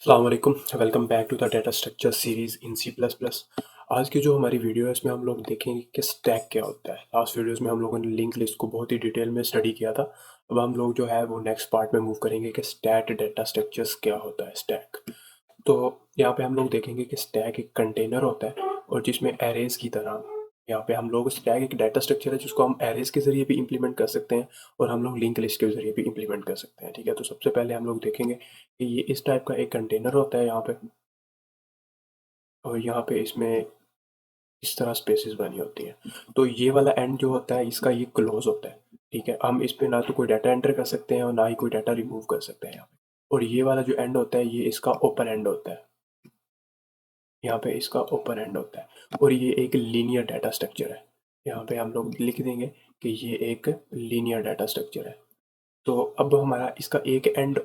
अस्सलाम वालेकुम, welcome back to the data structure series in C plus plus. आज की जो हमारी वीडियो है इसमें हम लोग देखेंगे कि स्टैक क्या होता है। लास्ट वीडियोस में हम लोगों ने लिंक लिस्ट को बहुत ही डिटेल में स्टडी किया था। अब हम लोग जो है वो नेक्स्ट पार्ट में मूव करेंगे कि स्टैट डाटा स्ट्रक्चर्स क्या होता है स्टैक। तो यहाँ पे हम लोग देखेंगे कि स्टैक एक कंटेनर होता है और जिसमें एरेज की तरह यहाँ पे हम लोग स्टैक एक डाटा स्ट्रक्चर है जिसको हम एरेज के ज़रिए भी इम्प्लीमेंट कर सकते हैं और हम लोग लिंक लिस्ट के ज़रिए भी इम्प्लीमेंट कर सकते हैं। ठीक है, तो सबसे पहले हम लोग देखेंगे कि ये इस टाइप का एक कंटेनर होता है यहाँ पे और यहाँ पे इसमें इस तरह स्पेसेस बनी होती हैं। तो ये वाला एंड जो होता है इसका ये क्लोज होता है। ठीक है, हम इस पे ना तो कोई डाटा एंटर कर सकते हैं और ना ही कोई डाटा रिमूव कर सकते हैं यहाँ पे। और ये वाला जो एंड होता है ये इसका ओपन एंड होता है। यहाँ पे इसका ओपन एंड होता है और ये एक लीनियर डाटा स्ट्रक्चर है। यहाँ पे हम लोग लिख देंगे कि ये एक लीनियर डाटा स्ट्रक्चर है। तो अब हमारा इसका एक एंड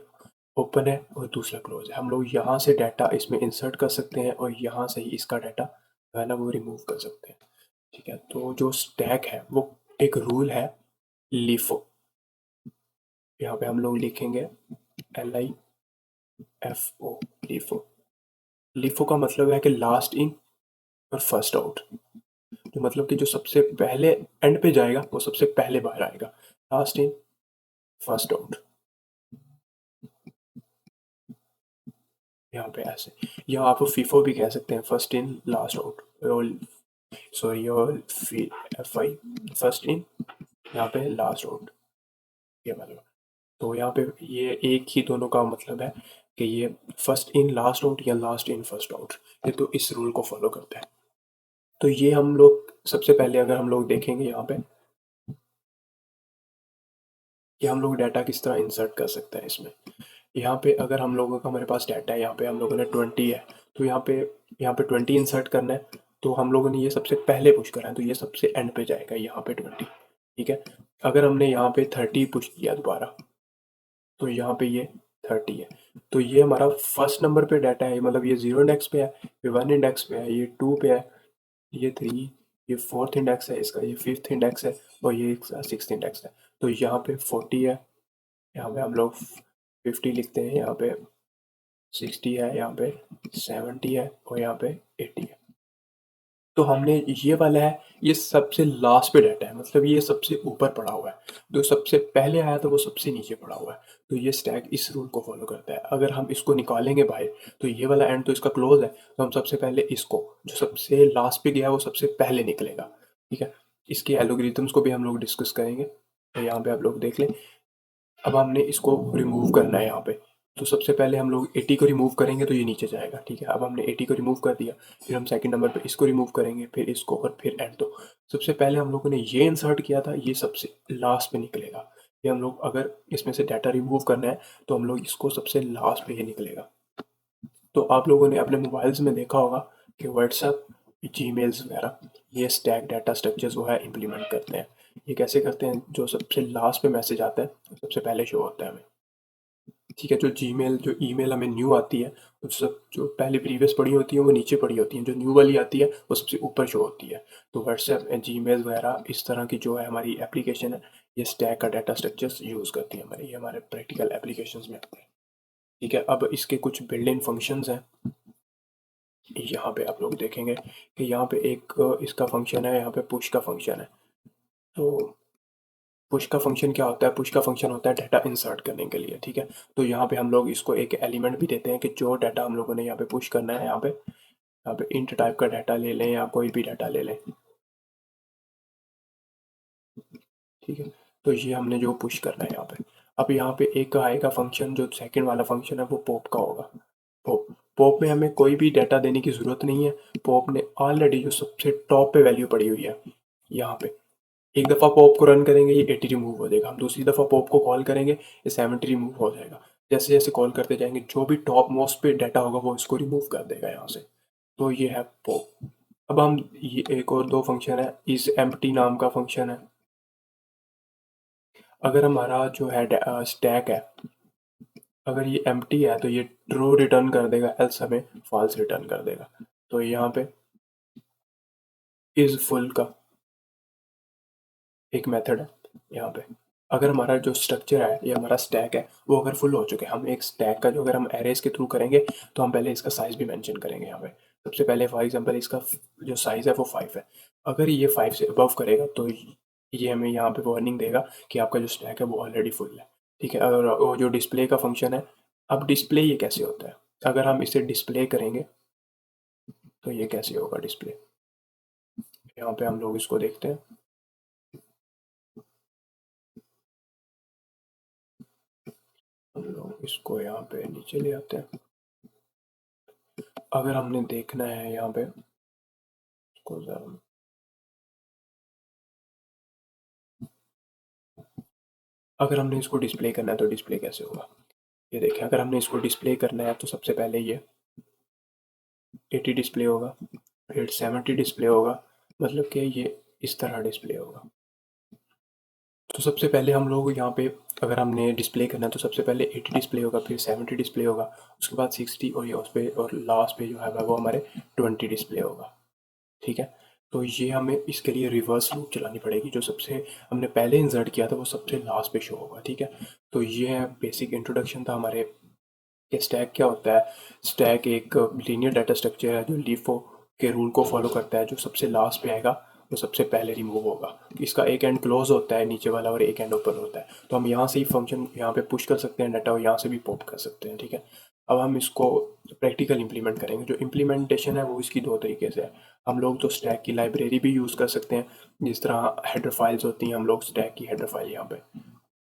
ओपन है और दूसरा क्लोज है। हम लोग यहाँ से डाटा इसमें इंसर्ट कर सकते हैं और यहाँ से ही इसका डाटा जो है ना वो रिमूव कर सकते हैं। ठीक है, तो जो स्टैक है वो एक रूल है लीफो। यहाँ पे हम लोग लिखेंगे LIFO, लीफो। लीफो का मतलब है कि लास्ट इन और फर्स्ट आउट। तो मतलब कि जो सबसे पहले एंड पे जाएगा वो सबसे पहले बाहर आएगा। लास्ट इन फर्स्ट आउट, यहाँ पे ऐसे। या आप फीफो भी कह सकते हैं, first in last out. Sorry, और FI, फर्स्ट इन यहाँ पे लास्ट आउट, ये मतलब। तो यहाँ पे ये एक ही दोनों का मतलब है कि ये फर्स्ट इन लास्ट आउट या लास्ट इन फर्स्ट आउट, ये तो इस रूल को फॉलो करता है। तो ये हम लोग सबसे पहले अगर हम लोग देखेंगे यहाँ पे कि हम लोग डाटा किस तरह इंसर्ट कर सकते हैं इसमें। यहाँ पे अगर हम लोगों का हमारे पास डाटा है, यहाँ पे हम लोगों ने 20 है, तो यहाँ पे 20 इंसर्ट करना है। तो हम लोगों ने ये सबसे पहले पुश करा है तो ये सबसे एंड पे जाएगा यहाँ पे 20। ठीक है, अगर हमने यहाँ पे 30 पुश किया दोबारा तो यहाँ पे ये 30 है। तो ये हमारा फर्स्ट नंबर पे डाटा है, मतलब ये 0 इंडेक्स पे है, ये 1 इंडेक्स पे है, ये 2 पे है, ये 3, ये फोर्थ इंडेक्स है इसका, ये फिफ्थ इंडेक्स है और ये सिक्स्थ इंडेक्स है। तो यहाँ पे 40 है, यहाँ पे हम लोग 50 लिखते हैं, यहाँ पे 60 है, यहाँ पे 70 है और यहाँ पे 80 है। तो हमने ये वाला है, ये सबसे लास्ट पे डाटा है, मतलब ये सबसे ऊपर पड़ा हुआ है। जो सबसे पहले आया था वो सबसे नीचे पड़ा हुआ है। तो ये स्टैक इस रूल को फॉलो करता है। अगर हम इसको निकालेंगे बाहर तो ये वाला एंड तो इसका क्लोज है, तो हम सबसे पहले इसको, जो सबसे लास्ट पे गया वो सबसे पहले निकलेगा। ठीक है, इसके एल्गोरिथम्स को भी हम लोग डिस्कस करेंगे। तो यहाँ पे आप लोग देख लें। अब हमने इसको रिमूव करना है यहाँ पे। तो सबसे पहले हम लोग 80 को रिमूव करेंगे तो ये नीचे जाएगा। ठीक है, अब हमने 80 को रिमूव कर दिया, फिर हम सेकंड नंबर पे इसको रिमूव करेंगे, फिर इसको और फिर एंड। तो सबसे पहले हम लोगों ने ये इंसर्ट किया था, ये सबसे लास्ट पे निकलेगा। ये हम लोग अगर इसमें से डाटा रिमूव करना है तो हम लोग इसको सबसे लास्ट पे ही निकलेगा। तो आप लोगों ने अपने मोबाइल्स में देखा होगा कि व्हाट्सएप, जीमेल्स वगैरह ये स्टैक डाटा स्ट्रक्चर्स वो है इम्प्लीमेंट करते हैं। ये कैसे करते हैं, जो सबसे लास्ट पे मैसेज आता है वो सबसे पहले शो होता है हमें। ठीक है, जो ईमेल हमें न्यू आती है वो सब जो पहले प्रीवियस पड़ी होती है वो नीचे पड़ी होती हैं, जो न्यू वाली आती है वो सबसे ऊपर शो होती है। तो व्हाट्सएप, जीमेल वगैरह इस तरह की जो है हमारी एप्लीकेशन है, ये स्टैक का डाटा स्ट्रक्चर्स यूज़ करती है हमारे, ये हमारे प्रैक्टिकल एप्लीकेशंस में आते हैं। ठीक है, अब इसके कुछ बिल्ट इन फंक्शंस हैं। यहाँ पे आप लोग देखेंगे कि यहाँ पे एक इसका फंक्शन है, यहाँ पे पुश का फंक्शन है। तो पुश का फंक्शन क्या होता है, पुश का फंक्शन होता है डाटा इंसर्ट करने के लिए। ठीक है, तो यहाँ पे हम लोग इसको एक एलिमेंट भी देते हैं कि जो डाटा हम लोगों ने यहाँ पे पुश करना है, यहाँ पे इंट टाइप का डाटा ले लें या कोई भी डाटा ले लें। ठीक है, तो ये हमने जो पुश करना है यहाँ पे। अब यहाँ पे एक आएगा फंक्शन, जो सेकंड वाला फंक्शन है वो पॉप का होगा। पॉप पॉप में हमें कोई भी डाटा देने की ज़रूरत नहीं है। पॉप ने ऑलरेडी जो सबसे टॉप पे वैल्यू पड़ी हुई है यहाँ पे, एक दफ़ा पॉप को रन करेंगे ये 80 रिमूव हो जाएगा, हम दूसरी दफ़ा पॉप को कॉल करेंगे ये 70 रिमूव हो जाएगा। जैसे जैसे कॉल करते जाएंगे जो भी टॉप मोस्ट पे डाटा होगा वो इसको रिमूव कर देगा यहाँ से। तो ये है पॉप। अब हम ये एक और दो फंक्शन है, इस एम्प्टी नाम का फंक्शन है। अगर हमारा जो है स्टैक है, अगर ये एम्प्टी है तो ये ट्रू रिटर्न कर देगा, एल्स हमें फॉल्स रिटर्न कर देगा। तो यहाँ पे इज फुल का एक मेथड है यहाँ पे। अगर हमारा जो स्ट्रक्चर है या हमारा स्टैक है वो अगर फुल हो चुके हैं, हम एक स्टैक का जो अगर हम एरेज के थ्रू करेंगे तो हम पहले इसका साइज भी मेंशन करेंगे यहाँ पे। सबसे पहले फॉर एग्जांपल इसका जो साइज है वो 5 है। अगर ये 5 से अबव करेगा तो ये हमें यहाँ पे वार्निंग देगा कि आपका जो स्टैक है वो ऑलरेडी फुल है। ठीक है, अगर वो जो डिस्प्ले का फंक्शन है, अब डिस्प्ले ये कैसे होता है, अगर हम इसे डिस्प्ले करेंगे तो ये कैसे होगा डिस्प्ले, यहाँ पे हम लोग इसको देखते हैं। हम लोग इसको यहाँ पे नीचे ले आते हैं। अगर हमने देखना है यहाँ पे इसको अगर हमने इसको डिस्प्ले करना है तो डिस्प्ले कैसे होगा, ये देखें। अगर हमने इसको डिस्प्ले करना है तो सबसे पहले ये 80 डिस्प्ले होगा, फिर 70 डिस्प्ले होगा, मतलब कि ये इस तरह डिस्प्ले होगा। तो सबसे पहले हम लोग यहाँ पे अगर हमने डिस्प्ले करना है तो सबसे पहले 80 डिस्प्ले होगा, फिर 70 डिस्प्ले होगा, उसके बाद 60 और ये उस पर, और लास्ट पे जो है वो हमारे 20 डिस्प्ले होगा। ठीक है, तो ये हमें इसके लिए रिवर्स लूप चलानी पड़ेगी। जो सबसे हमने पहले इंसर्ट किया था वो सबसे लास्ट पे शो होगा। ठीक है, तो ये बेसिक इंट्रोडक्शन था हमारे कि स्टैक क्या होता है। स्टैक एक लीनियर डाटा स्ट्रक्चर है जो लीफो के रूल को फॉलो करता है। जो सबसे लास्ट पे आएगा वो सबसे पहले रिमूव होगा। इसका एक एंड क्लोज होता है नीचे वाला और एक एंड ओपन होता है। तो हम यहाँ से ही फंक्शन यहाँ पे पुश कर सकते हैं डाटा और यहाँ से भी पॉप कर सकते हैं। ठीक है, अब हम इसको प्रैक्टिकल इंप्लीमेंट करेंगे। जो इम्प्लीमेंटेशन है वो इसकी दो तरीके से है। हम लोग तो स्टैक की लाइब्रेरी भी यूज़ कर सकते हैं, जिस तरह हेडर फाइल्स होती हैं, हम लोग स्टैक की हेडर फाइल यहाँ पे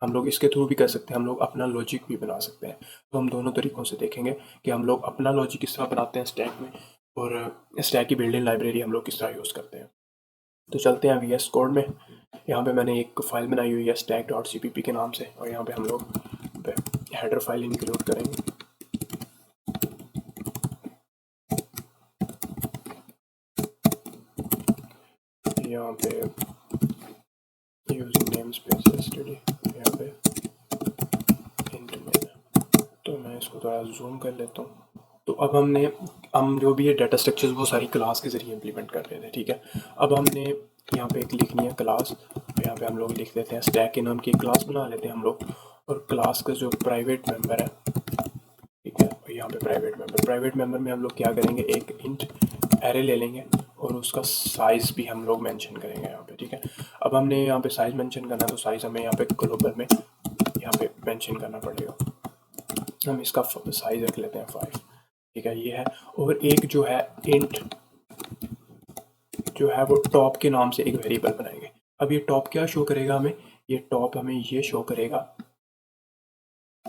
हम लोग इसके थ्रू भी कर सकते हैं। हम लोग अपना लॉजिक भी बना सकते हैं। तो हम दोनों तरीक़ों से देखेंगे कि हम लोग अपना लॉजिक किस तरह बनाते हैं स्टैक में, और स्टैक की बिल्डिंग लाइब्रेरी हम लोग किस तरह यूज़ करते हैं। तो चलते हैं VS कोड में। यहाँ पे मैंने एक फ़ाइल बनाई हुई है stack.cpp के नाम से, और यहाँ पे हम लोग हेडर फाइल इंक्लूड करेंगे। यहाँ पे यूजिंग नेम स्पेस एसटीडी, यहाँ पे इंट में, तो मैं इसको थोड़ा जूम कर लेता हूँ। तो अब हम जो भी ये डाटा स्ट्रक्चर्स वो सारी क्लास के ज़रिए इंप्लीमेंट कर रहे थे। ठीक है, अब हमने यहाँ पे एक लिखनी है क्लास। यहाँ पे हम लोग लिख देते हैं स्टैक के नाम की क्लास बना लेते हैं हम लोग, और क्लास का जो प्राइवेट मेंबर है, ठीक है, और यहाँ पे प्राइवेट मेंबर में हम लोग क्या करेंगे, एक इंट एरे ले लेंगे और उसका साइज़ भी हम लोग मेंशन करेंगे यहाँ पे। ठीक है, अब हमने यहाँ पे साइज़ मेंशन करना है तो साइज़ हमें यहाँ पे ग्लोबल में यहाँ पे मेंशन करना पड़ेगा। हम इसका साइज़ रख लेते हैं 5। ठीक है, ये है। और एक जो है इंट जो है वो टॉप के नाम से एक वेरिएबल बनाएंगे। अब ये टॉप क्या शो करेगा हमें, ये टॉप हमें ये शो करेगा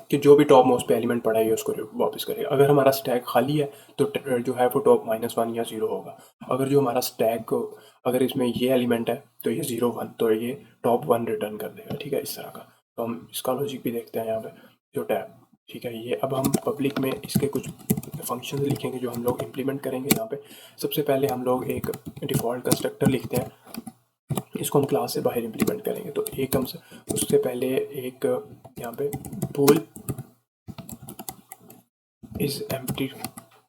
कि जो भी टॉप मोस्ट पे एलिमेंट पड़ा है उसको वापस करेगा। अगर हमारा स्टैक खाली है तो जो है वो टॉप -1 या 0 होगा। अगर जो हमारा स्टैक अगर इसमें ये एलिमेंट है तो ये 0 1, तो ये टॉप 1 रिटर्न कर देगा। ठीक है, इस तरह का। तो हम इसका लॉजिक भी देखते हैं यहाँ पे जो टैब। ठीक है, ये अब हम पब्लिक में इसके कुछ फंक्शन लिखेंगे जो हम लोग इम्प्लीमेंट करेंगे यहाँ पे। सबसे पहले हम लोग एक डिफ़ॉल्ट कंस्ट्रक्टर लिखते हैं, इसको हम क्लास से बाहर इम्प्लीमेंट करेंगे। तो एक हम उससे पहले एक यहाँ पे बूल इज़ एम्प्टी,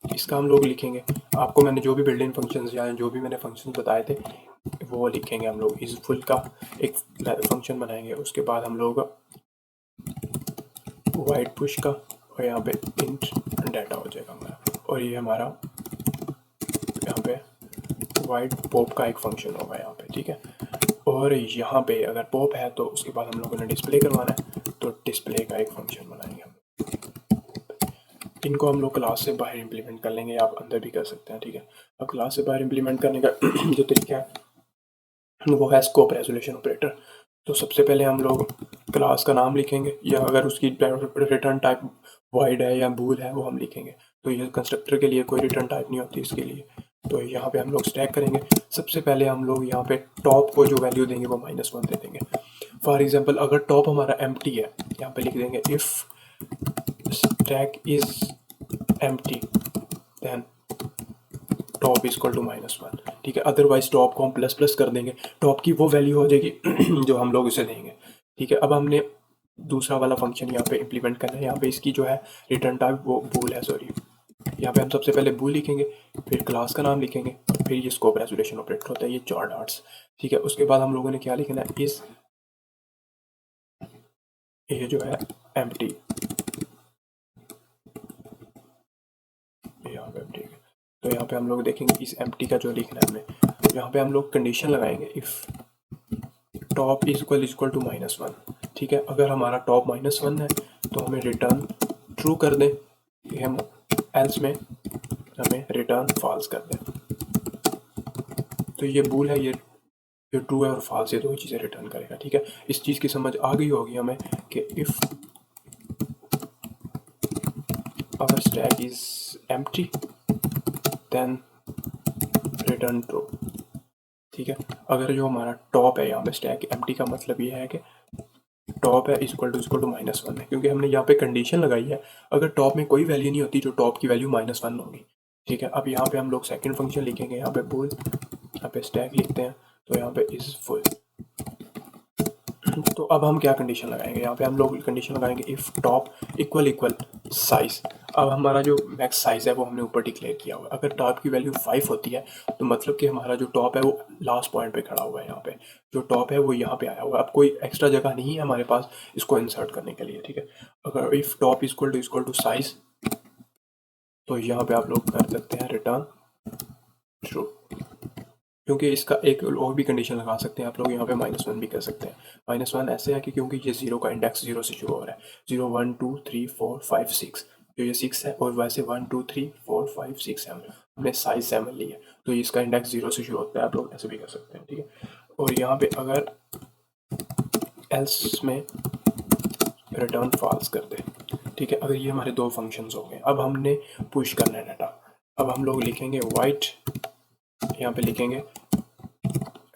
इसका हम लोग लिखेंगे। आपको मैंने जो भी बिल्डिंग फंक्शंस या जो भी मैंने फंक्शंस बताए थे वो लिखेंगे हम लोग। इस फुल का एक फंक्शन बनाएंगे, उसके बाद हम लोग वाइड पुश का, और यहाँ पे इंट डाटा हो जाएगा हमारा, और ये हमारा यहाँ पे वाइड पॉप का एक फंक्शन होगा यहाँ पे। ठीक है, और यहाँ पे अगर पॉप है तो उसके बाद हम लोगों ने डिस्प्ले करवाना है तो डिस्प्ले का एक फंक्शन बनाएंगे हम। इनको हम लोग क्लास से बाहर इंप्लीमेंट कर लेंगे, आप अंदर भी कर सकते हैं। ठीक है, अब क्लास से बाहर इंप्लीमेंट करने का जो तरीका है वो है स्कोप रेजोल्यूशन ऑपरेटर। तो सबसे पहले हम लोग क्लास का नाम लिखेंगे, या अगर उसकी रिटर्न टाइप वॉइड है या बूल है वो हम लिखेंगे। तो ये कंस्ट्रक्टर के लिए कोई रिटर्न टाइप नहीं होती इसके लिए। तो यहाँ पे हम लोग स्टैक करेंगे। सबसे पहले हम लोग यहाँ पे टॉप को जो वैल्यू देंगे वो -1 दे देंगे। फॉर एग्जांपल अगर टॉप हमारा एम्प्टी है, यहाँ पे लिख देंगे if stack is empty then top is equal to -1। ठीक है, अदरवाइज टॉप को हम ++ कर देंगे, टॉप की वो वैल्यू हो जाएगी जो हम लोग इसे देंगे। ठीक है, अब हमने दूसरा वाला फंक्शन यहाँ पे इम्प्लीमेंट करना है। यहाँ पे इसकी जो है रिटर्न टाइप वो बूल है, सॉरी। यहाँ पे हम सबसे पहले बूल लिखेंगे, फिर क्लास का नाम लिखेंगे, फिर ये स्कोप रेजोल्यूशन ऑपरेटर होता है, ये 4 डॉट्स। ठीक है, उसके बाद हम लोगों ने क्या लिखना है, इस ये जो है एम्प्टी, यहाँ पे एम्प्टी। तो यहाँ पे हम लोग देखेंगे इस एम्प्टी का जो लिखना है हमें, यहाँ पे हम लोग कंडीशन लगाएंगे इफ़ टॉप इक्वल टू -1। ठीक है, अगर हमारा टॉप -1 है तो हमें रिटर्न ट्रू कर दें, हम एल्स में हमें रिटर्न फॉल्स कर दें। तो ये बूल है, ये ट्रू है और फॉल्स, ये दो ही चीज़ें रिटर्न करेगा। ठीक है, इस चीज़ की समझ आ गई होगी हमें कि if our stack is empty then return true। ठीक है, अगर जो हमारा टॉप है यहाँ पे स्टैक एम्प्टी का मतलब ये है कि टॉप है इक्वल टू -1 है, क्योंकि हमने यहाँ पे कंडीशन लगाई है अगर टॉप में कोई वैल्यू नहीं होती जो टॉप की वैल्यू -1 होगी। ठीक है, अब यहाँ पे हम लोग सेकंड फंक्शन लिखेंगे, यहाँ पे बोल, यहाँ पे स्टैक लिखते हैं, तो यहाँ पे इज फुल। तो अब हम क्या कंडीशन लगाएंगे, यहाँ पे हम लोग कंडीशन लगाएंगे इफ़ टॉप इक्वल साइज। अब हमारा जो मैक्स साइज़ है वो हमने ऊपर डिक्लेयर किया हुआ है, अगर टॉप की वैल्यू 5 होती है तो मतलब कि हमारा जो टॉप है वो लास्ट पॉइंट पे खड़ा हुआ है, यहाँ पे जो टॉप है वो यहाँ पे आया हुआ है। अब कोई एक्स्ट्रा जगह नहीं है हमारे पास इसको इंसर्ट करने के लिए। ठीक है, अगर if top equal to size, तो यहाँ पे आप लोग कर सकते हैं रिटर्न ट्रू, क्योंकि इसका एक और भी कंडीशन लगा सकते हैं आप लोग, यहाँ पे -1 भी कर सकते हैं। -1 ऐसे है कि क्योंकि ये 0 का इंडेक्स 0 से शुरू हो रहा है, 0 1 2 3 4 5 6, तो ये 6 है, और वैसे 1 2 3 4 5 6 7 हमने साइज 7 ली है, तो इसका इंडेक्स 0 से शुरू होता है, आप लोग ऐसे भी कर सकते हैं। ठीक है, और यहाँ पे अगर एल्स में रिटर्न फॉल्स कर दे। ठीक है, अगर ये हमारे दो फंक्शंस हो गए, अब हमने पुश करना है डाटा। अब हम लोग लिखेंगे वाइट, यहाँ पे लिखेंगे,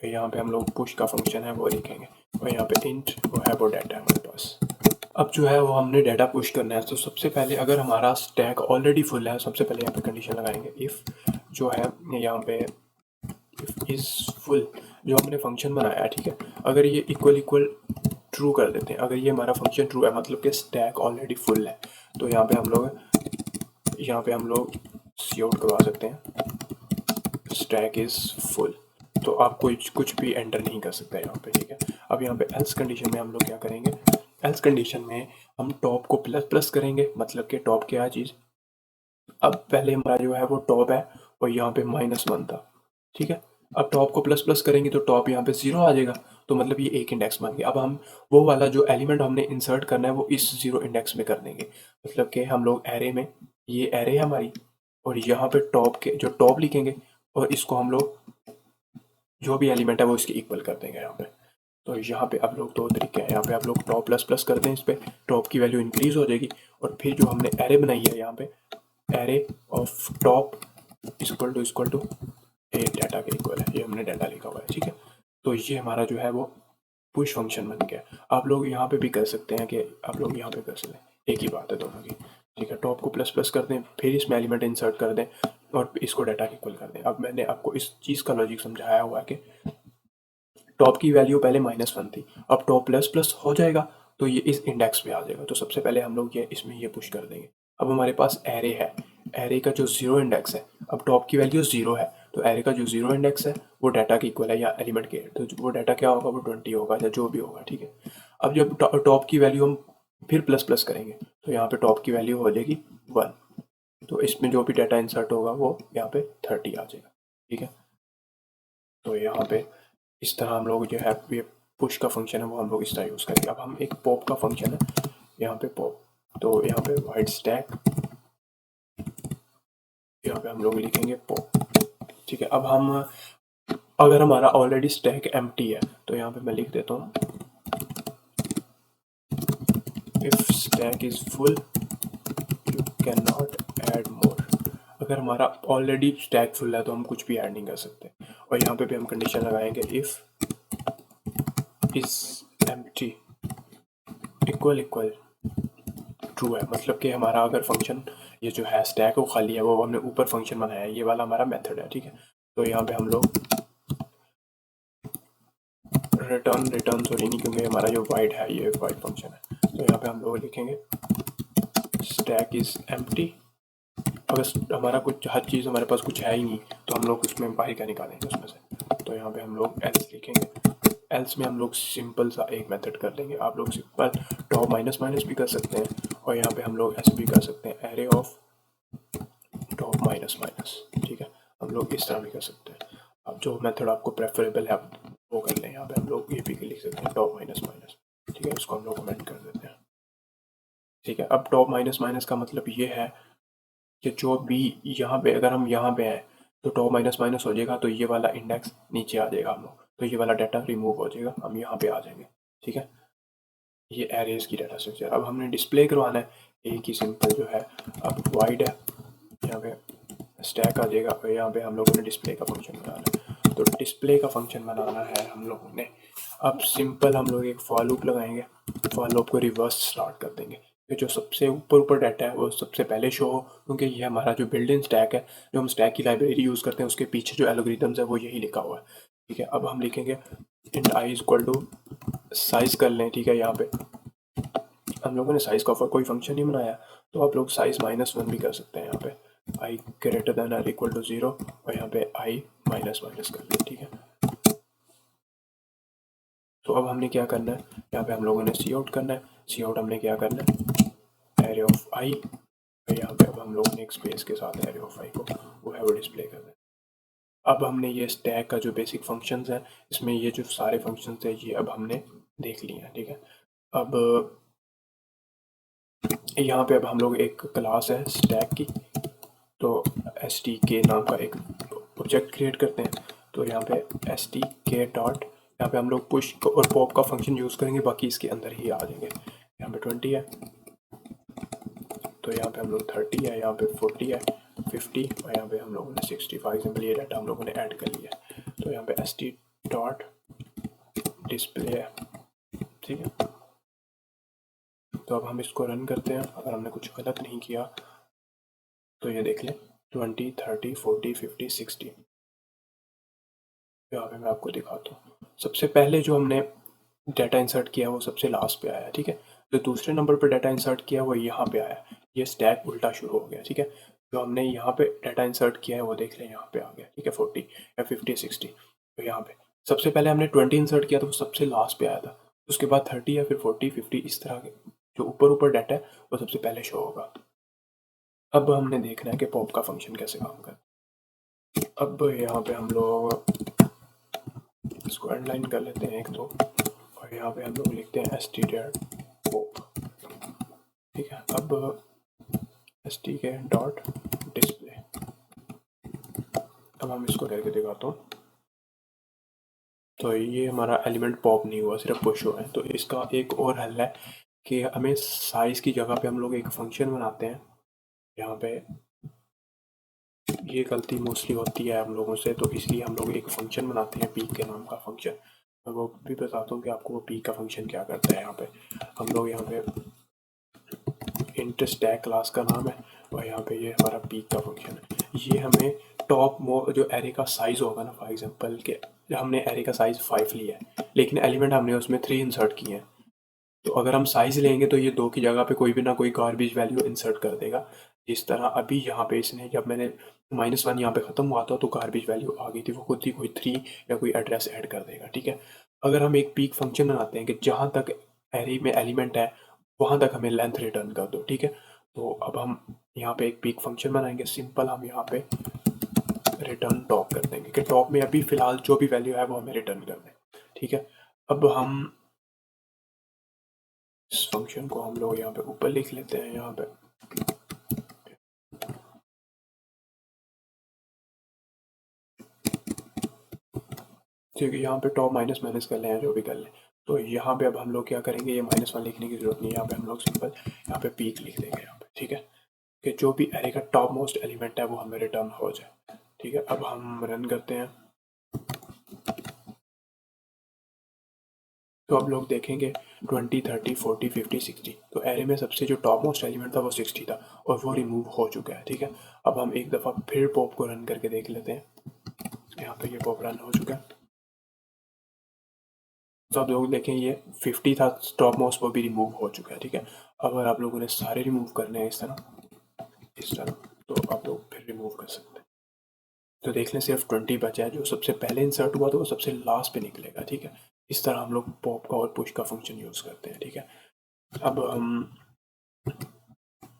यहाँ पे हम लोग पुश का फंक्शन है वो लिखेंगे, और यहाँ पे इंट वो है, वो डाटा है हमारे पास। अब जो है वो हमने डाटा पुश करना है, तो सबसे पहले अगर हमारा स्टैक ऑलरेडी फुल है, सबसे पहले यहाँ पे कंडीशन लगाएंगे इफ़ जो है यहाँ पे इफ इज़ फुल, जो हमने फंक्शन बनाया है। ठीक है, अगर ये इक्वल ट्रू कर देते हैं, अगर ये हमारा फंक्शन ट्रू है मतलब कि स्टैक ऑलरेडी फुल है, तो यहाँ पे हम लोग सी आउट करवा सकते हैं स्टैक इज़ फुल, तो आप कुछ भी एंटर नहीं कर सकते यहाँ पे। ठीक है, अब यहाँ पे एल्स कंडीशन में हम लोग क्या करेंगे, एल्स कंडीशन में हम टॉप को प्लस करेंगे, मतलब कि टॉप क्या चीज़, अब पहले हमारा जो है वो टॉप है और यहाँ पे -1 था। ठीक है, अब टॉप को प्लस करेंगे तो टॉप यहाँ पे 0 आ जाएगा, तो मतलब ये एक इंडेक्स बन गया। अब हम वो वाला जो एलिमेंट हमने इंसर्ट करना है वो इस 0 इंडेक्स में कर देंगे, मतलब कि हम लोग एरे में, ये एरे है हमारी, और यहाँ पे टॉप के जो टॉप लिखेंगे और इसको हम लोग जो भी एलिमेंट है वो इसके इक्वल कर देंगे यहाँ पे। तो यहाँ पे आप लोग दो तरीके हैं, यहाँ पे आप लोग टॉप प्लस कर दें, इस पर टॉप की वैल्यू इंक्रीज हो जाएगी, और फिर जो हमने एरे बनाई है यहाँ पे array of top equal to a data के इक्वल है, ये हमने डाटा लिखा हुआ है। ठीक है, तो ये हमारा जो है वो पुश फंक्शन बन गया। आप लोग यहाँ पे भी कर सकते हैं कि आप लोग यहाँ पे कर सकते हैं, एक ही बात है दोनों की। ठीक है, टॉप को प्लस कर दें, फिर इसमें एलिमेंट इंसर्ट कर दें और इसको डाटा के इक्वल कर दें। अब मैंने आपको इस चीज़ का लॉजिक समझाया हुआ है कि टॉप की वैल्यू पहले -1 थी, अब टॉप प्लस हो जाएगा तो ये इस इंडेक्स पे आ जाएगा, तो सबसे पहले हम लोग ये इसमें ये पुश कर देंगे। अब हमारे पास एरे है, एरे का जो 0 इंडेक्स है, अब टॉप की वैल्यू 0 है, तो एरे का जो 0 इंडेक्स है वो डाटा के इक्वल है या एलिमेंट के, तो वो डाटा क्या होगा, वो 20 होगा या जो भी होगा। ठीक है, अब जब टॉप की वैल्यू हम फिर प्लस करेंगे तो यहाँ पे टॉप की वैल्यू हो जाएगी 1, तो इसमें जो भी डाटा इंसर्ट होगा वो यहाँ पे 30 आ जाएगा। ठीक है, तो यहाँ पे इस तरह हम लोग जो है ये पुश का फंक्शन है वो हम लोग इस तरह यूज़ करेंगे। अब हम एक पॉप का फंक्शन है यहाँ पे पॉप, तो यहाँ पे वाइड स्टैक, यहाँ पे हम लोग लिखेंगे पॉप। ठीक है, अब हम अगर हमारा ऑलरेडी स्टैक एम्प्टी है तो यहाँ पे मैं लिख देता हूँ if stack is full you can not add more. अगर हमारा ऑलरेडी स्टैक फुल है तो हम कुछ भी ऐड नहीं कर सकते, और यहाँ पे भी हम कंडीशन लगाएंगे if is empty equal true है, मतलब कि हमारा अगर फंक्शन ये जो है स्टैक वो खाली है, वो हमने ऊपर फंक्शन बनाया है, ये वाला हमारा मेथड है। ठीक है, तो यहाँ पे हम लोग रिटर्न सॉरी नहीं, क्योंकि हमारा जो वाइड है ये वाइड फंक्शन है, तो यहाँ पे हम लोग लिखेंगे स्टैक इज एम्प्टी। अगर हमारा कुछ हर चीज़ हमारे पास कुछ है ही नहीं तो हम लोग उसमें बाहर क्या निकालेंगे उसमें से, तो यहाँ पे हम लोग एल्स लिखेंगे एल्स में हम लोग सिंपल सा एक मेथड कर लेंगे। आप लोग सिंपल टॉप माइनस माइनस भी कर सकते हैं और यहाँ पे हम लोग ऐसे भी कर सकते हैं, array of top minus minus. ठीक है, हम लोग इस तरह भी कर सकते हैं। अब जो मेथड आपको प्रेफरेबल है आप वो कर लें। यहाँ पे हम लोग ये भी लिख सकते हैं टॉप माइनस माइनस। ठीक है, इसको हम लोग कमेंट कर देते हैं। ठीक है, अब टॉप माइनस माइनस का मतलब ये है कि जो भी यहाँ पे अगर हम यहाँ पे हैं तो टॉप माइनस माइनस हो जाएगा, तो ये वाला इंडेक्स नीचे आ जाएगा हम लोग, तो ये वाला डाटा रिमूव हो जाएगा, हम यहाँ पे आ जाएंगे। ठीक है, ये एरेज की डाटा स्ट्रक्चर। अब हमने डिस्प्ले करवाना है, एक ही सिंपल जो है अब वाइड है, यहाँ पे स्टैक आ जाएगा और यहाँ पे हम लोगों ने डिस्प्ले का फंक्शन बनाना है। तो डिस्प्ले का फंक्शन बनाना है हम लोगों ने। अब सिंपल हम लोग एक फॉर लूप लगाएंगे, फॉर लूप को रिवर्स स्टार्ट कर देंगे कि जो सबसे ऊपर डाटा है वो सबसे पहले शो हो, क्योंकि ये हमारा जो बिल्ट इन स्टैक है, जो हम स्टैक की लाइब्रेरी यूज़ करते हैं उसके पीछे जो एल्गोरिथम्स है वो यही लिखा हुआ है। ठीक है, अब हम लिखेंगे int i equal to size कर लें। ठीक है, यहाँ पे हम लोगों ने साइज का कोई फंक्शन नहीं बनाया, तो आप लोग साइज -1 भी कर सकते हैं। यहाँ पे I greater than or equal to 0 और यहाँ पे आई -1 कर लें। ठीक है, तो अब हमने क्या करना है, यहाँ पे हम लोगों ने सी आउट करना है। सी आउट हमने क्या करना है, एरे ऑफ आई, और यहाँ पे अब हम लोगों ने एक स्पेस के साथ एरे ऑफ आई को वो है वो डिस्प्ले करना है। अब हमने ये स्टैक का जो बेसिक फंक्शंस है, इसमें ये जो सारे फंक्शंस है ये अब हमने देख लिए हैं। ठीक है, अब यहाँ पे अब हम लोग एक क्लास है स्टैक की, तो एस टी के नाम का एक प्रोजेक्ट क्रिएट करते हैं। तो यहाँ पे एस टी के डॉट, यहाँ पे हम लोग पुश और पॉप का फंक्शन यूज़ करेंगे, बाकी इसके अंदर ही आ जाएंगे। यहाँ पे 20 है, तो यहाँ पे हम लोग 30 है, यहाँ पे 40 है, 50 और यहाँ पे हम लोगों ने 65 सिंपल ये डाटा हम लोगों ने ऐड कर लिया है। तो यहाँ पे एस टी डॉट डिस्प्ले है। ठीक है, तो अब हम इसको रन करते हैं। अगर हमने कुछ गलत नहीं किया तो ये देख लें 20, 30, 40, 50, 60। यहाँ पे मैं आपको दिखाता हूँ, सबसे पहले जो हमने डाटा इंसर्ट किया वो सबसे लास्ट पे आया। ठीक है, जो दूसरे नंबर पर डाटा इंसर्ट किया वो यहाँ पे आया, ये स्टैक उल्टा शुरू हो गया। ठीक है, जो हमने यहाँ पे डाटा इंसर्ट किया है वो देख लें यहाँ पे आ गया। ठीक है, 40 या 50, 60। तो यहाँ पे सबसे पहले हमने 20 इंसर्ट किया तो वो सबसे लास्ट पे आया था, उसके बाद 30 या फिर 40, 50 इस तरह के जो ऊपर डाटा है वो सबसे पहले शो होगा। अब हमने देखना है कि पॉप का फंक्शन कैसे काम करता है। अब यहाँ पे हम लोग इसको एंडलाइन कर लेते हैं एक दो, और यहाँ पे हम लोग लिखते हैं एस टी डॉट पॉप। ठीक है, अब एस टी के डॉट डिस्प्ले, अब हम इसको करके दिखाता हूँ। तो ये हमारा एलिमेंट पॉप नहीं हुआ, सिर्फ पुश हुआ है। तो इसका एक और हल है कि हमें साइज की जगह पे हम लोग एक फंक्शन बनाते हैं। यहाँ पे ये गलती मोस्टली होती है हम लोगों से, तो इसलिए हम लोग एक फंक्शन बनाते हैं पीक के नाम का फंक्शन। मैं वो भी बताता हूँ कि आपको वो पीक का फंक्शन क्या करता है। यहाँ पे हम लोग यहाँ पे इंट स्टैक क्लास का नाम है और यहाँ पे ये हमारा पीक का फंक्शन है। ये हमें टॉप जो एरे का साइज होगा ना, फॉर एग्जांपल के हमने एरे का साइज 5 लिया है लेकिन एलिमेंट हमने उसमें 3 इंसर्ट किए हैं, तो अगर हम साइज लेंगे तो ये 2 की जगह पे कोई भी ना कोई गार्बेज वैल्यू इंसर्ट कर देगा। जिस तरह अभी यहाँ पे इसने, जब मैंने -1 यहाँ पे ख़त्म हुआ था तो गार्बेज वैल्यू आ गई थी, वो खुद ही कोई 3 या कोई एड्रेस ऐड कर देगा। ठीक है, अगर हम एक पीक फंक्शन बनाते हैं कि जहाँ तक एरे में एलिमेंट है वहाँ तक हमें लेंथ रिटर्न कर दो। ठीक है, तो अब हम यहाँ पे एक पीक फंक्शन बनाएंगे सिंपल, हम यहाँ पे रिटर्न टॉप कर देंगे कि टॉप में अभी फ़िलहाल जो भी वैल्यू है वो हमें रिटर्न कर दें। ठीक है, अब हम इस फंक्शन को हम लोग यहाँ पे ऊपर लिख लेते हैं। यहाँ पे ठीक है, यहाँ पे टॉप माइनस माइनस कर लें या जो भी कर लें। तो यहाँ पे अब हम लोग क्या करेंगे, ये -1 लिखने की जरूरत नहीं है, यहाँ पे हम लोग सिंपल यहाँ पे पीक लिख देंगे यहाँ पे। ठीक है, कि जो भी एरे का टॉप मोस्ट एलिमेंट है वो हमें रिटर्न हो जाए। ठीक है, अब हम रन करते हैं तो अब लोग देखेंगे 20, 30, 40, 50, 60। तो एरे में सबसे जो टॉप मोस्ट एलिमेंट था वो 60 था और वो रिमूव हो चुका है। ठीक है, अब हम एक दफ़ा फिर पॉप को रन करके देख लेते हैं। यहाँ पे ये पॉप रन हो चुका है, तो आप लोग देखें ये 50 था टॉप मोस्ट, वो भी रिमूव हो चुका है। ठीक है, अगर आप लोगों ने सारे रिमूव करने हैं इस तरह तो आप लोग फिर रिमूव कर सकते हैं। तो देख लें सिर्फ 20 बचा है, जो सबसे पहले इंसर्ट हुआ तो वो सबसे लास्ट पे निकलेगा। ठीक है, इस तरह हम लोग पॉप का और पुश का फंक्शन यूज़ करते हैं, ठीक है। अब हम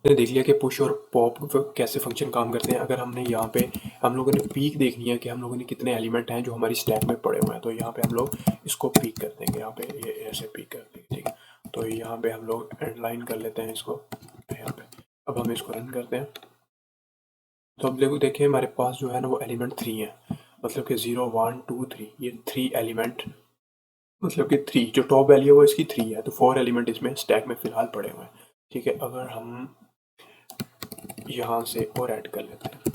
ने देख लिया कि पुश और पॉप कैसे फंक्शन काम करते हैं। अगर हमने यहाँ पे हम लोगों ने पीक देखनी है कि हम लोगों ने कितने एलिमेंट हैं जो हमारी स्टैक में पड़े हुए हैं, तो यहाँ पे हम लोग इसको पीक कर देंगे, यहाँ पे ये ऐसे पीक कर देंगे, ठीक है। तो यहाँ पे हम लोग एंड लाइन कर लेते हैं इसको यहाँ पे। अब हम इसको रन करते हैं, तो अब देखो देखिए हमारे पास जो है ना वो एलिमेंट 3 है, मतलब कि 0 1 2 3, ये 3 एलिमेंट, मतलब कि 3 जो टॉप वैल्यू है वो इसकी 3 है, तो 4 एलिमेंट इसमें स्टैक में फिलहाल पड़े हुए हैं, ठीक है। अगर हम यहाँ से और ऐड कर लेते हैं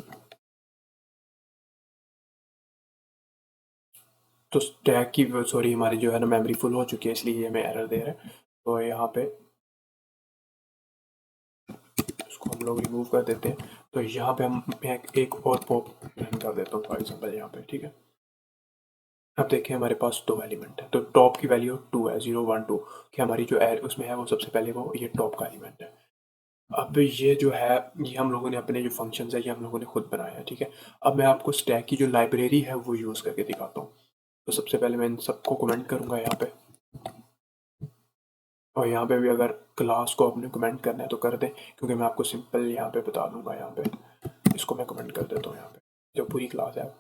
तो स्टैक की, सॉरी हमारी जो है ना मेमोरी फुल हो चुकी है, इसलिए ये हमें एरर दे रहा है। तो यहाँ पे इसको हम लोग रिमूव कर देते हैं। तो यहाँ पे हम एक और पॉप रन कर देता हूँ फॉर एग्जाम्पल यहाँ पे, ठीक है। अब देखिए हमारे पास 2 एलिमेंट है, तो टॉप की वैल्यू 2 है, 0 1 2, कि हमारी जो एर उसमें है वो सबसे पहले वो ये टॉप का एलिमेंट है। अब ये जो है ये हम लोगों ने अपने जो फंक्शंस है ये हम लोगों ने खुद बनाया है, ठीक है। अब मैं आपको स्टैक की जो लाइब्रेरी है वो यूज़ करके दिखाता हूँ। तो सबसे पहले मैं इन सबको कमेंट करूँगा यहाँ पे, और यहाँ पे भी अगर क्लास को अपने कमेंट करना है तो कर दें, क्योंकि मैं आपको सिंपल यहाँ पे बता दूंगा। यहाँ पे इसको मैं कमेंट कर देता हूँ यहाँ पे जो पूरी क्लास है।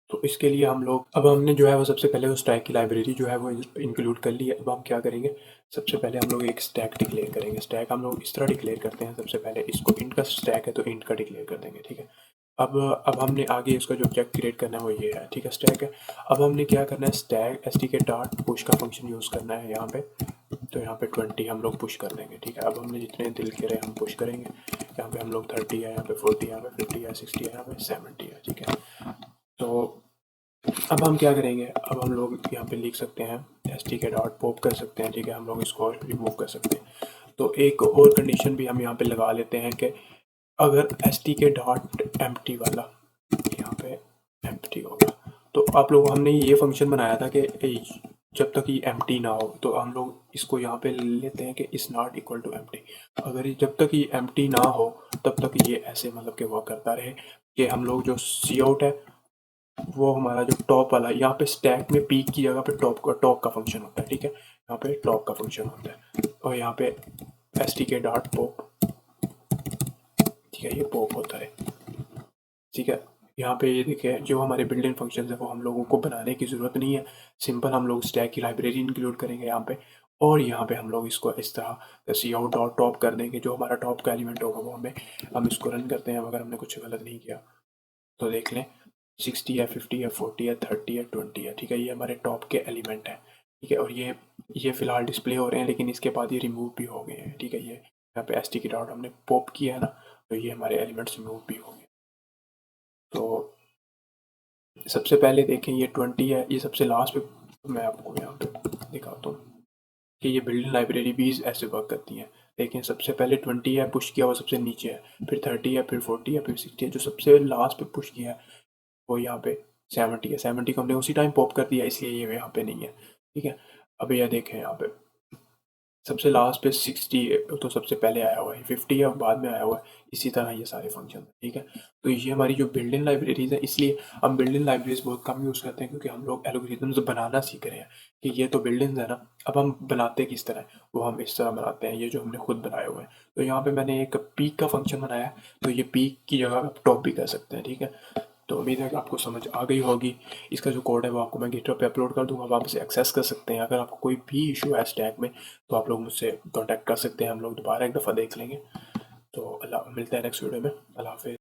तो इसके लिए हम लोग, अब हमने जो है वो सबसे पहले वो स्टैक की लाइब्रेरी जो है वो इंक्लूड कर ली है। अब हम क्या करेंगे, सबसे पहले हम लोग एक स्टैक डिक्लेयर करेंगे। स्टैक हम लोग इस तरह डिक्लेयर करते हैं, सबसे पहले इसको इंट का स्टैक है तो इंट का डिक्लेयर कर देंगे, ठीक है। अब हमने आगे इसका जो ऑब्जेक्ट क्रिएट करना है वो ये है, ठीक है, स्टैक है। अब हमने क्या करना है, स्टैक stk डॉट पुश का फंक्शन यूज़ करना है यहाँ पे। तो यहाँ पे 20 हम लोग पुश कर देंगे, ठीक है। अब हमने जितने दिल के रहे हम पुश करेंगे। यहाँ पे हम लोग 30 है, यहाँ पे 40, यहाँ पे 50 है, 60 है, यहाँ पे 70 है, ठीक है। तो अब हम क्या करेंगे, अब हम लोग यहाँ पे लिख सकते हैं stk डॉट पॉप कर सकते हैं, ठीक है। हम लोग इसको रिमूव कर सकते हैं। तो एक और कंडीशन भी हम यहाँ पे लगा लेते हैं कि अगर stk डॉट एम्प्टी वाला यहाँ पे एम्प्टी होगा, तो आप लोग, हमने ये फंक्शन बनाया था कि जब तक ये एम्प्टी ना हो, तो हम लोग इसको यहाँ पे लेते हैं कि इस नॉट इक्वल टू एम्प्टी। अगर जब तक ये एम्प्टी ना हो तब तक ये ऐसे मतलब कि वर्क करता रहे कि हम लोग जो सी आउट है वो हमारा जो टॉप वाला, यहाँ पे स्टैक में पीक की जगह पे टॉप का फंक्शन होता है, ठीक है। यहाँ पे टॉप का फंक्शन होता है, और यहाँ पे stk डॉट पॉप, ठीक है, ये पॉप होता है, ठीक है। यहाँ पे ये देखिए जो हमारे बिल्ट इन फंक्शन है वो हम लोगों को बनाने की ज़रूरत नहीं है, सिंपल हम लोग स्टैक की लाइब्रेरी इंक्लूड करेंगे यहाँ पे, और यहाँ पे हम लोग इसको इस तरह सी आउट डॉट टॉप कर देंगे। जो हमारा टॉप का एलिमेंट होगा वो हम इसको रन करते हैं, अगर हमने कुछ गलत नहीं किया तो देख लें 60 है, 50 है, 40 है, 30 है, 20 है, ठीक है। ये हमारे टॉप के एलिमेंट है, ठीक है। और ये फिलहाल डिस्प्ले हो रहे हैं, लेकिन इसके बाद ये रिमूव भी हो गए हैं, ठीक है। ये यहाँ पे stk डॉट हमने पॉप किया है ना, तो ये हमारे एलिमेंट्स रिमूव भी हो गए। तो सबसे पहले देखें ये 20 है, ये सबसे लास्ट पे मैं आपको यहाँ पे दिखाता हूँ कि ये बिल्डिंग लाइब्रेरी भी ऐसे वर्क करती हैं। लेकिन सबसे पहले 20 है, पुश किया वो सबसे नीचे है, फिर 30 है, फिर 40 है, फिर 60 है, जो सबसे लास्ट पे पुश किया है वो यहाँ पे 70 है। 70 को हमने उसी टाइम पॉप कर दिया, इसलिए ये यहाँ पे नहीं है, ठीक है। अब यह देखें यहाँ पे सबसे लास्ट पे 60 तो सबसे पहले आया हुआ है, 50 है बाद में आया हुआ है, इसी तरह ये सारे फंक्शन, ठीक है। तो ये हमारी जो बिल्डिंग लाइब्रेरीज है, इसलिए हम बिल्डिंग लाइब्रेरीज बहुत कम यूज़ करते हैं, क्योंकि हम लोग एल्गोरिथम्स बनाना सीख रहे हैं कि ये तो बिल्डिंग्स है ना। अब हम बनाते किस तरह, वो हम इस तरह बनाते हैं, ये जो हमने खुद बनाए हुए हैं। तो यहाँ पे मैंने एक पीक का फंक्शन बनाया है, तो ये पीक की जगह आप टॉप भी कर सकते हैं, ठीक है। तो उम्मीद है कि आपको समझ आ गई होगी। इसका जो कोड है वो आपको मैं गिटहब पे अपलोड कर दूंगा, आप इसे एक्सेस कर सकते हैं। अगर आपको कोई भी इशू है स्टैक में तो आप लोग मुझसे कांटेक्ट कर सकते हैं, हम लोग दोबारा एक दफ़ा देख लेंगे। तो अल्लाह, मिलते हैं नेक्स्ट वीडियो में। अल्लाह हाफिज़।